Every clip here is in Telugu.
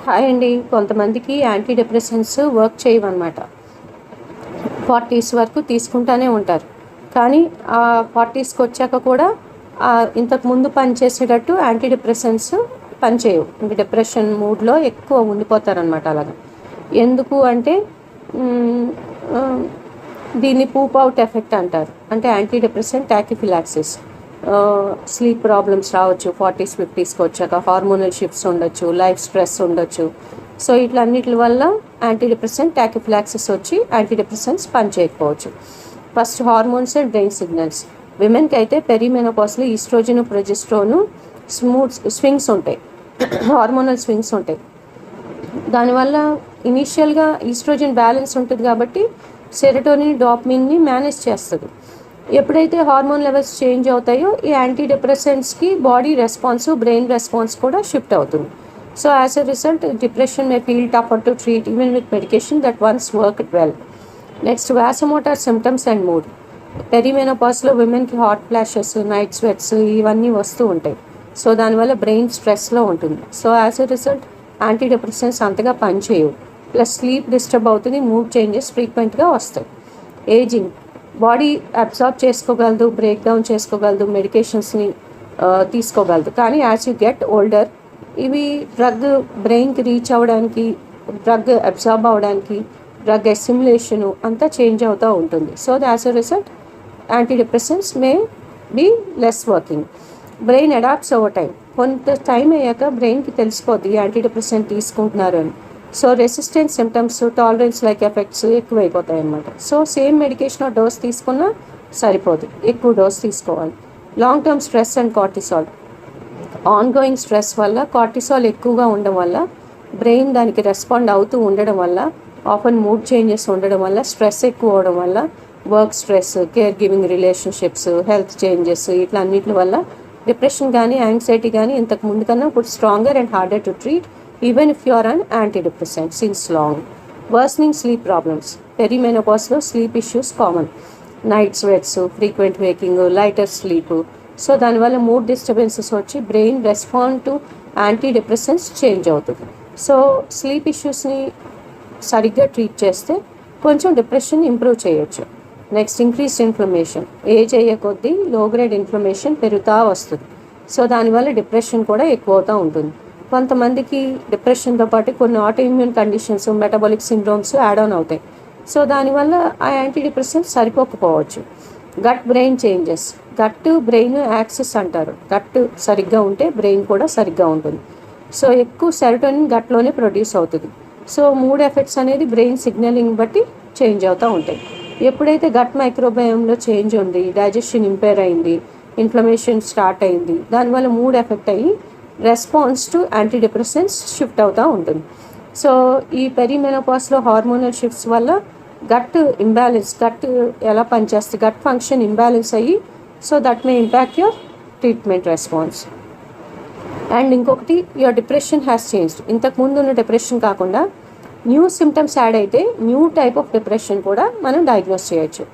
హాయ్ అండి. కొంతమందికి యాంటీ డిప్రెసెంట్స్ వర్క్ చేయవన్నమాట. 40s వరకు తీసుకుంటూనే ఉంటారు. కానీ ఆ 40స్కి వచ్చాక కూడా ఇంతకుముందు పనిచేసేటట్టు యాంటీ డిప్రెసెంట్స్ పనిచేయవు. ఇంకా డిప్రెషన్ మూడ్లో ఎక్కువ ఉండిపోతారనమాట. అలాగా ఎందుకు అంటే దీన్ని పూప్ అవుట్ ఎఫెక్ట్ అంటారు. అంటే anti depressant tachyphylaxis, sleep problems రావచ్చు 40s 50స్కి వచ్చాక, హార్మోనల్ షిఫ్ట్స్ ఉండొచ్చు, లైఫ్ స్ట్రెస్ ఉండొచ్చు. సో ఇట్లన్నిటి వల్ల యాంటీ డిప్రెసెంట్ టాకిఫిలాక్సిస్ వచ్చి యాంటీ డిప్రెసెంట్స్ పనిచేయకపోవచ్చు. First hormones and brain signals. విమెన్కి అయితే పెరిమెనోపాస్లో ఈస్ట్రోజన్ ప్రొజెస్ట్రోన్ స్వింగ్స్ ఉంటాయి, హార్మోనల్ స్వింగ్స్ ఉంటాయి. దానివల్ల ఇనీషియల్గా ఈస్ట్రోజన్ బ్యాలెన్స్ ఉంటుంది కాబట్టి సెరటోనిన్ డోపమిన్ని మేనేజ్ చేస్తుంది. ఎప్పుడైతే హార్మోన్ లెవెల్స్ చేంజ్ అవుతాయో ఈ యాంటీ డిప్రెసెంట్స్కి బాడీ రెస్పాన్స్, బ్రెయిన్ రెస్పాన్స్ కూడా షిఫ్ట్ అవుతుంది. So as a result depression may feel tougher to treat even with medication that once worked well. Next vasomotor symptoms and mood. పెరిమెనోపాస్లో విమెన్కి హాట్ ఫ్లాషెస్, నైట్ స్వెట్స్ ఇవన్నీ వస్తూ ఉంటాయి. సో దానివల్ల బ్రెయిన్ స్ట్రెస్లో ఉంటుంది. So as a result antidepressants అంతగా పనిచేయవు. ప్లస్ స్లీప్ డిస్టర్బ్ అవుతుంది, మూడ్ చేంజెస్ ఫ్రీక్వెంట్గా వస్తాయి. ఏజింగ్. బాడీ అబ్జార్బ్ చేసుకోగలదు, బ్రేక్ డౌన్ చేసుకోగలదు, మెడికేషన్స్ని తీసుకోగలదు. కానీ యాజ్ యూ గెట్ ఓల్డర్ ఇవి డ్రగ్ బ్రెయిన్కి రీచ్ అవ్వడానికి, డ్రగ్ అబ్జార్బ్ అవ్వడానికి, డ్రగ్ అసిమ్యులేషను అంతా చేంజ్ అవుతూ ఉంటుంది. So as a result antidepressants may be less working. Brain adapts over time. కొంత టైం అయ్యాక బ్రెయిన్కి తెలిసిపోద్ది యాంటీ డిప్రెసెంట్ తీసుకుంటున్నారు అని. So resistance symptoms, tolerance like effects ఎక్కువైపోతాయి అన్నమాట. సో సేమ్ మెడికేషన్ డోస్ తీసుకున్నా సరిపోదు, ఎక్కువ డోస్ తీసుకోవాలి. Long term stress and cortisol. Ongoing stress వల్ల కార్టిసాల్ ఎక్కువగా ఉండడం వల్ల బ్రెయిన్ దానికి రెస్పాండ్ అవుతూ ఉండడం వల్ల, ఆఫన్ మూడ్ చేంజెస్ ఉండడం వల్ల, స్ట్రెస్ ఎక్కువ అవడం వల్ల, work stress, care giving relationships, health changes ఇట్లా అన్నిటి వల్ల డిప్రెషన్ కానీ యాంగ్జైటీ కానీ ఇంతకు ముందు కన్నా ఇప్పుడు stronger and harder to treat even if you are on antidepressant since long. Worsening sleep problems. Perimenopause sleep issues common. Night sweats, frequent waking, lighter sleep. So దానివల్ల మూడ్ డిస్టర్బెన్సెస్ వచ్చి brain respond to anti depressants change అవుతుంది. సో స్లీప్ ఇష్యూస్ని సరిగ్గా ట్రీట్ చేస్తే కొంచెం డిప్రెషన్ ఇంప్రూవ్ చేయొచ్చు. Next increased inflammation. ఏజ్ అయ్యే కొద్దీ లో గ్రేడ్ ఇన్ఫ్లమేషన్ పెరుగుతూ వస్తుంది. సో దానివల్ల డిప్రెషన్ కూడా ఎక్కువ అవుతూ ఉంటుంది. కొంతమందికి డిప్రెషన్తో పాటు కొన్ని auto immune conditions, metabolic syndromes add on అవుతాయి. సో దానివల్ల ఆ యాంటీ డిప్రెసెంట్స్ సరిపోకపోవచ్చు. Gut brain changes. Gut brain axis అంటారు. గట్ సరిగ్గా ఉంటే బ్రెయిన్ కూడా సరిగ్గా ఉంటుంది. సో ఎక్కువ సెరటోనిన్ గట్లోనే ప్రొడ్యూస్ అవుతుంది. సో మూడ్ ఎఫెక్ట్స్ అనేది బ్రెయిన్ సిగ్నలింగ్ బట్టి చేంజ్ అవుతూ ఉంటాయి. ఎప్పుడైతే గట్ మైక్రోబయోమ్లో చేంజ్ ఉంది, డైజెషన్ ఇంపేర్ అయింది, ఇన్ఫ్లమేషన్ స్టార్ట్ అయింది, దానివల్ల మూడ్ ఎఫెక్ట్ అయ్యి response to antidepressants shift అవుతూ ఉంటుంది. సో ఈ పెరిమెనోపాస్లో హార్మోనల్ షిఫ్ట్స్ వల్ల గట్ ఇంబ్యాలెన్స్, గట్ ఎలా పనిచేస్తుంది, గట్ ఫంక్షన్ ఇంబ్యాలెన్స్ అయ్యి so that may impact your treatment response. And ఇంకొకటి, యువర్ డిప్రెషన్ హ్యాస్ చేంజ్డ్. ఇంతకుముందు ఉన్న డిప్రెషన్ కాకుండా న్యూ సిమ్టమ్స్ యాడ్ అయితే న్యూ టైప్ ఆఫ్ డిప్రెషన్ కూడా మనం డయాగ్నోస్ చేయొచ్చు.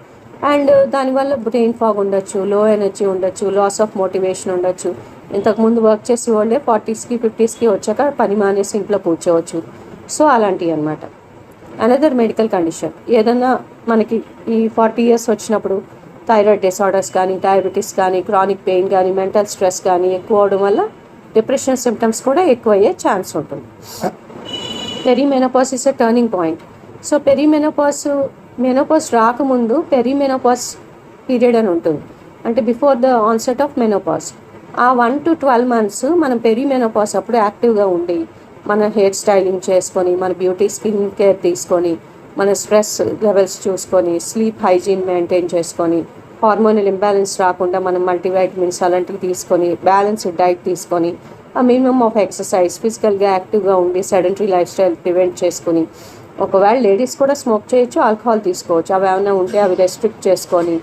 అండ్ దానివల్ల బ్రెయిన్ ఫాగ్ ఉండొచ్చు, లో ఎనర్జీ ఉండొచ్చు, లాస్ ఆఫ్ మోటివేషన్ ఉండొచ్చు. ఇంతకుముందు వర్క్ చేసే వాళ్ళే 40స్కి 50స్కి వచ్చాక పని మానేసి ఇంట్లో కూర్చోవచ్చు. సో అలాంటివి అనమాట. అనదర్ మెడికల్ కండిషన్, ఏదన్నా మనకి ఈ 40 years వచ్చినప్పుడు థైరాయిడ్ డిసార్డర్స్ కానీ, డయాబెటీస్ కానీ, క్రానిక్ పెయిన్ కానీ, మెంటల్ స్ట్రెస్ కానీ ఎక్కువ అవడం వల్ల డిప్రెషన్ సిమ్టమ్స్ కూడా ఎక్కువ అయ్యే ఛాన్స్ ఉంటుంది. Perimenopause is a turning point. So menopause రాకముందు పెరిమెనోపాస్ పీరియడ్ అని ఉంటుంది. అంటే before the onset of menopause. ఆ 1 to 12 months మనం పెరిమెనోపాస్ అప్పుడు యాక్టివ్గా ఉండి మన హెయిర్ స్టైలింగ్ చేసుకొని, మన బ్యూటీ స్కిన్ కేర్ తీసుకొని, మన స్ట్రెస్ లెవెల్స్ చూసుకొని, స్లీప్ హైజీన్ మెయింటైన్ చేసుకొని, హార్మోనల్ ఇంబ్యాలెన్స్ రాకుండా మనం మల్టీవైటమిన్స్ అలాంటివి తీసుకొని, బ్యాలెన్స్డ్ డైట్ తీసుకొని, ఆ మినిమమ్ ఆఫ్ ఎక్సర్సైజ్, ఫిజికల్గా యాక్టివ్గా ఉండి సెడెంటరీ లైఫ్ స్టైల్ ప్రివెంట్ చేసుకుని, ఒకవేళ లేడీస్ కూడా స్మోక్ చేయొచ్చు, ఆల్కహాల్ తీసుకోవచ్చు, అవి ఏమైనా ఉంటే అవి రెస్ట్రిక్ట్ చేసుకొని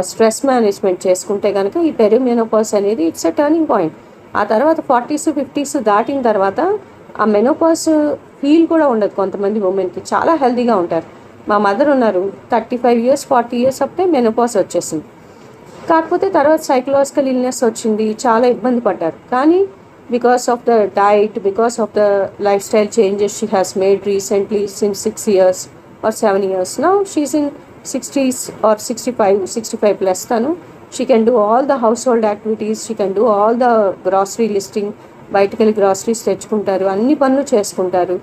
స్ట్రెస్ మేనేజ్మెంట్ చేసుకుంటే కనుక ఈ పెరిమెనోపాస్ అనేది ఇట్స్ ఎ టర్నింగ్ పాయింట్. ఆ తర్వాత 40s 50s దాటిన తర్వాత ఆ మెనోపాస్ ఫీల్ కూడా ఉండదు. కొంతమంది ఉమెన్కి చాలా హెల్తీగా ఉంటారు. మా మదర్ ఉన్నారు, 35 years 40 years అప్పుడే మెనోపాస్ వచ్చేసింది. కాకపోతే తర్వాత సైకలాజికల్ ఇల్నెస్ వచ్చింది, చాలా ఇబ్బంది పడ్డారు. కానీ because of the diet, because of the lifestyle changes she has made recently since 6 years or 7 years. Now she's in 60s or 65 plus tanu. She can do all the household activities, she can do all the grocery listing, బయటకెళ్ళి గ్రాసరీస్ తెచ్చుకుంటారు, అన్ని పనులు చేసుకుంటారు,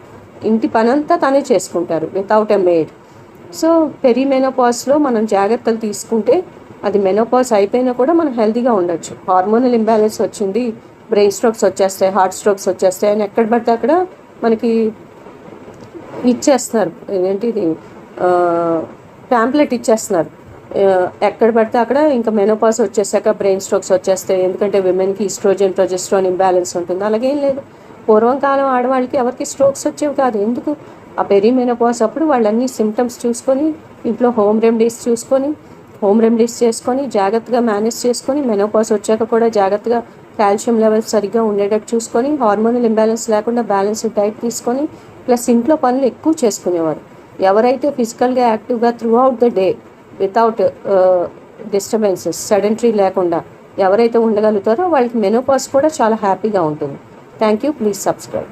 ఇంటి పనంతా తనే చేసుకుంటారు వితౌట్ ఎ మేడ్. సో పెరిమెనోపాస్లో మనం జాగ్రత్తలు తీసుకుంటే అది మెనోపాస్ అయిపోయినా కూడా మనం హెల్తీగా ఉండొచ్చు. హార్మోనల్ ఇంబ్యాలెన్స్ వచ్చింది, బ్రెయిన్ స్ట్రోక్స్ వచ్చేస్తాయి, హార్ట్ స్ట్రోక్స్ వచ్చేస్తాయి అని ఎక్కడ పడితే అక్కడ మనకి ఇచ్చేస్తున్నారు, ఏంటిది ప్యాంప్లెట్ ఇచ్చేస్తున్నారు. ఎక్కడ పడితే అక్కడ ఇంకా మెనోపాస్ వచ్చేసాక బ్రెయిన్ స్ట్రోక్స్ వచ్చేస్తాయి, ఎందుకంటే విమెన్కి ఈస్ట్రోజన్ ప్రొజెస్ట్రాన్ ఇంబ్యాలెన్స్ ఉంటుంది. అలాగేం లేదు, పూర్వం కాలం ఆడవాళ్ళకి ఎవరికి స్ట్రోక్స్ వచ్చేవి కాదు. ఎందుకు? ఆ పెరిమెనోపాస్ అప్పుడు వాళ్ళన్నీ సిమ్టమ్స్ చూసుకొని ఇంట్లో హోమ్ రెమెడీస్ చేసుకొని జాగ్రత్తగా మేనేజ్ చేసుకొని, మెనోపాస్ వచ్చాక కూడా జాగ్రత్తగా కాల్షియం లెవెల్స్ సరిగ్గా ఉండేటట్టు చూసుకొని, హార్మోనల్ ఇంబ్యాలెన్స్ లేకుండా బ్యాలెన్స్డ్ డైట్ తీసుకొని, ప్లస్ ఇంట్లో పనులు ఎక్కువ చేసుకునేవారు. ఎవరైతే ఫిజికల్గా యాక్టివ్గా through out the day without disturbances, sedentary లేకుండా ఎవరైతే ఉండగలుగుతారో వాళ్ళకి మెనోపాస్ కూడా చాలా హ్యాపీగా ఉంటుంది. Thank you. Please subscribe.